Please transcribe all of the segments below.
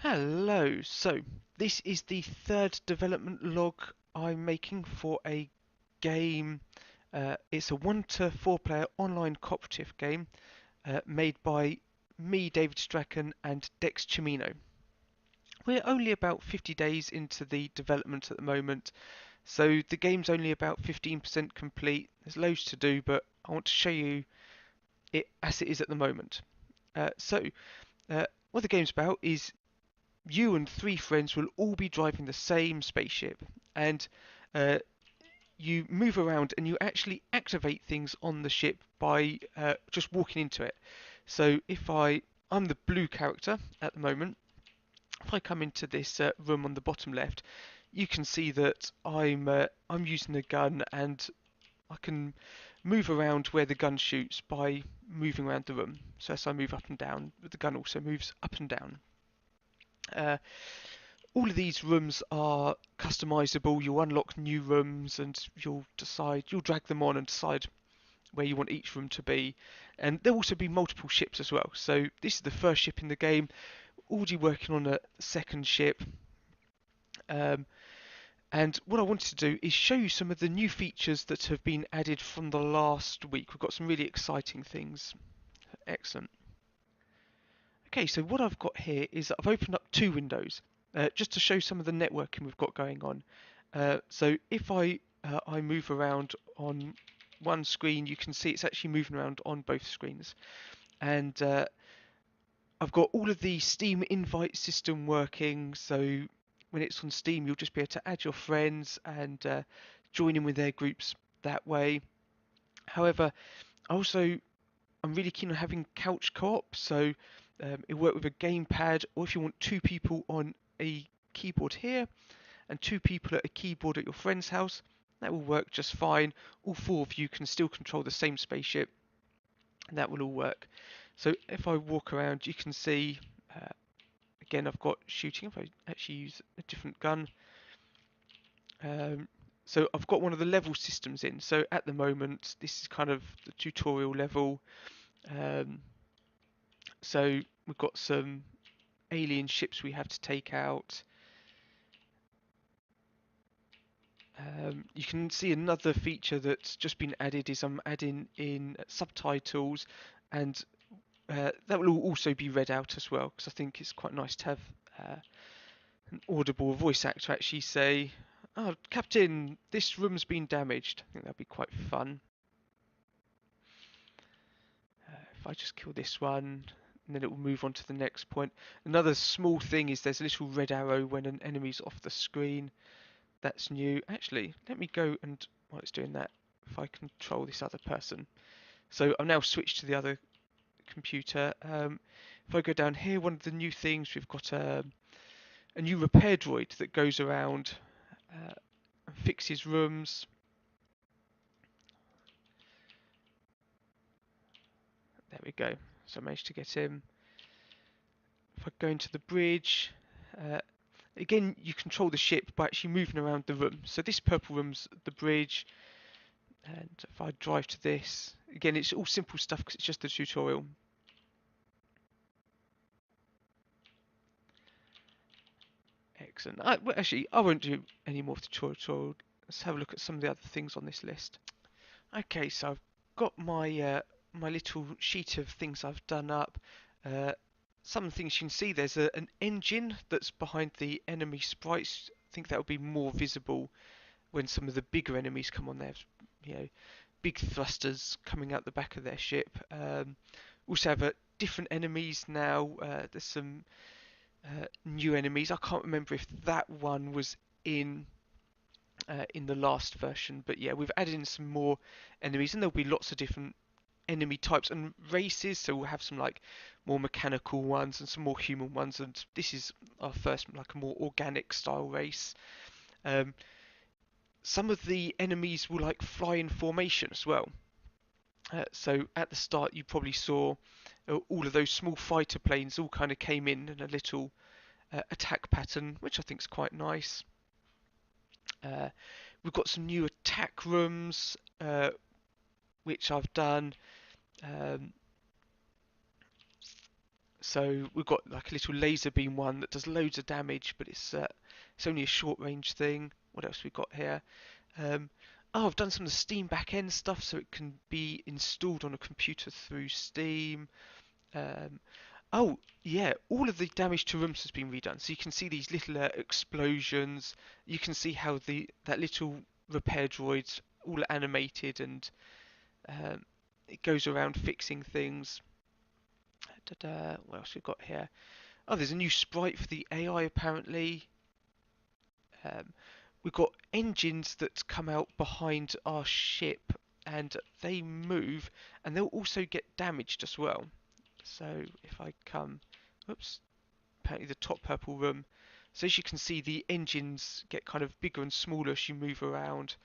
Hello, so this is the third development log I'm making for a game. It's a 1 to 4 player online cooperative game made by me, David Strachan, and Dex Chimino. We're only about 50 days into the development at the moment, so the game's only about 15% complete. There's loads to do, but I want to show you it as it is at the moment. What the game's about is you and three friends will all be driving the same spaceship, and uh, you move around and you actually activate things on the ship by just walking into it. So I'm the blue character at the moment. If I come into this room on the bottom left, you can see that I'm using a gun and I can move around where the gun shoots by moving around the room. So as I move up and down, the gun also moves up and down. Uh, all of these rooms are customizable. You'll unlock new rooms and you'll drag them on and decide where you want each room to be. And there'll also be multiple ships as well. So this is the first ship in the game. Already working on a second ship. Um, and what I wanted to do is show you some of the new features that have been added from the last week. We've got some really exciting things. Excellent. Okay, so what I've got here is that I've opened up two windows just to show some of the networking we've got going on. So if I move around on one screen, you can see it's actually moving around on both screens. And I've got all of the Steam invite system working, so when it's on Steam, you'll just be able to add your friends and join in with their groups that way. However, also I'm really keen on having couch co-op, so it'll work with a gamepad, or if you want two people on a keyboard here and two people at a keyboard at your friend's house, that will work just fine. All four of you can still control the same spaceship, and that will all work. So if I walk around, you can see, uh, again, I've got shooting. If I actually use a different gun, um, so I've got one of the level systems in. So at the moment, this is kind of the tutorial level. Um, So we've got some alien ships we have to take out. You can see another feature that's just been added is I'm adding in subtitles, and that will also be read out as well, because I think it's quite nice to have an audible voice actor actually say, "Oh, Captain, this room's been damaged." I think that'd be quite fun. If I just kill this one, and then it will move on to the next point. Another small thing is there's a little red arrow when an enemy's off the screen. That's new. Actually, let me go and, while it's doing that, if I control this other person. So I'm now switched to the other computer. If I go down here, one of the new things, we've got a new repair droid that goes around and fixes rooms. There we go. So I managed to get him. If I go into the bridge, uh, again, you control the ship by actually moving around the room. So this purple room's the bridge. And if I drive to this, again, it's all simple stuff because it's just a tutorial. Excellent. Well, actually, I won't do any more of the tutorial. Let's have a look at some of the other things on this list. Okay, so I've got my little sheet of things I've done up. Uh, some things you can see. There's an engine that's behind the enemy sprites. I think that will be more visible when some of the bigger enemies come on there. You know, big thrusters coming out the back of their ship. Also have different enemies now. There's some new enemies. I can't remember if that one was in the last version, but yeah, we've added in some more enemies, and there'll be lots of different enemy types and races. So we'll have some like more mechanical ones and some more human ones, and this is our first like a more organic style race. Um, some of the enemies will like fly in formation as well. So at the start, you probably saw all of those small fighter planes all kind of came in a little attack pattern, which I think is quite nice. Uh, we've got some new attack rooms, which I've done. Um, So we've got like a little laser beam one that does loads of damage, but it's only a short range thing. What else we got here? Um, oh, I've done some of the Steam backend stuff, so it can be installed on a computer through Steam. Um, oh, yeah, all of the damage to rooms has been redone, so you can see these little explosions. You can see how the that little repair droid's all animated and um, it goes around fixing things. Da-da. What else we got here? Oh, there's a new sprite for the AI apparently. Um, we've got engines that come out behind our ship and they move and they'll also get damaged as well. So if I come, oops, apparently the top purple room. So as you can see, the engines get kind of bigger and smaller as you move around,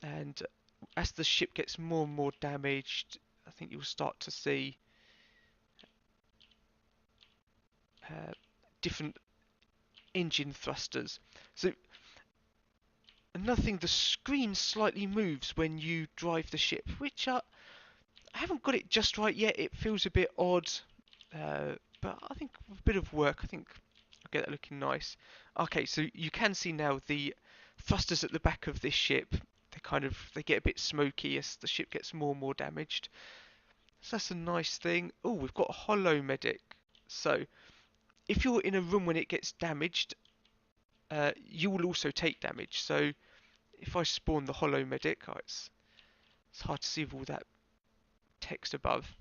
and as the ship gets more and more damaged, I think you'll start to see uh, different engine thrusters. So another thing, the screen slightly moves when you drive the ship, which I haven't got it just right yet. It feels a bit odd, but I think with a bit of work, I think I'll get that looking nice. Okay, so you can see now the thrusters at the back of this ship. They get a bit smoky as the ship gets more and more damaged. So that's a nice thing. Oh, we've got a hollow medic. So if you're in a room when it gets damaged, you will also take damage. So if I spawn the hollow medic, it's hard to see with all that text above.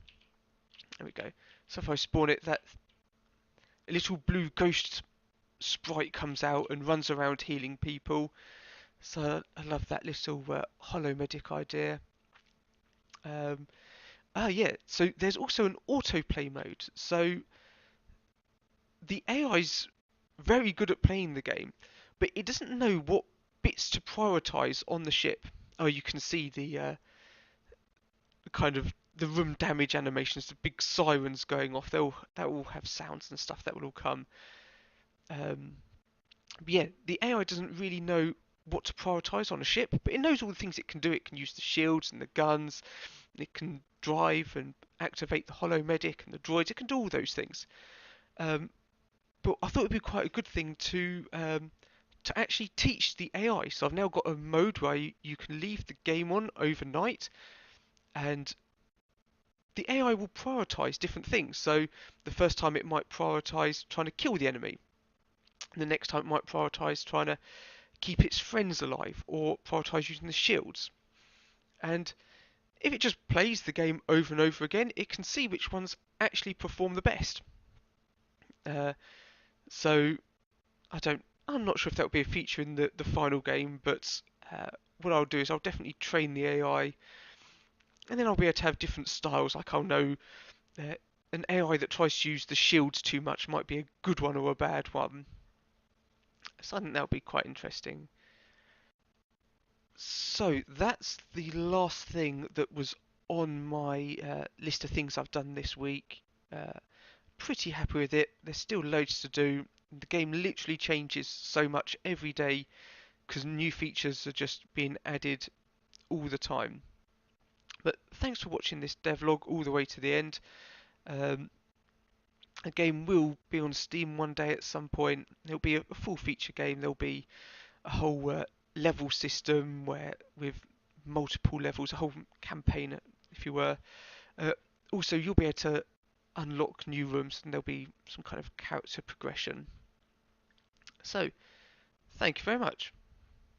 There we go. So if I spawn it, that a little blue ghost sprite comes out and runs around healing people. So I love that little hollow medic idea. Um, yeah, so there's also an autoplay mode. So the AI's very good at playing the game, but it doesn't know what bits to prioritize on the ship. Oh, you can see the kind of the room damage animations, the big sirens going off. They'll all have sounds and stuff that will all come. Um, but yeah, the AI doesn't really know what to prioritize on a ship, but it knows all the things it can do. It can use the shields and the guns. It can drive and activate the hollow medic and the droids. It can do all those things. Um, but I thought it'd be quite a good thing to actually teach the AI. So I've now got a mode where you can leave the game on overnight, and the AI will prioritize different things. So the first time it might prioritize trying to kill the enemy. And the next time it might prioritize trying to keep its friends alive or prioritize using the shields. And if it just plays the game over and over again, it can see which ones actually perform the best. Uh, so I'm not sure if that will be a feature in the final game, but what I'll do is I'll definitely train the AI, and then I'll be able to have different styles. Like I'll know uh, an AI that tries to use the shields too much might be a good one or a bad one. So I think that'll be quite interesting. So that's the last thing that was on my list of things I've done this week. Uh, Pretty happy with it. There's still loads to do. The game literally changes so much every day because new features are just being added all the time. But thanks for watching this devlog all the way to the end. Um, a game will be on Steam one day at some point. It'll be a full feature game. There'll be a whole level system where with multiple levels, a whole campaign, if you were. Uh, Also, you'll be able to unlock new rooms, and there'll be some kind of character progression. So, thank you very much.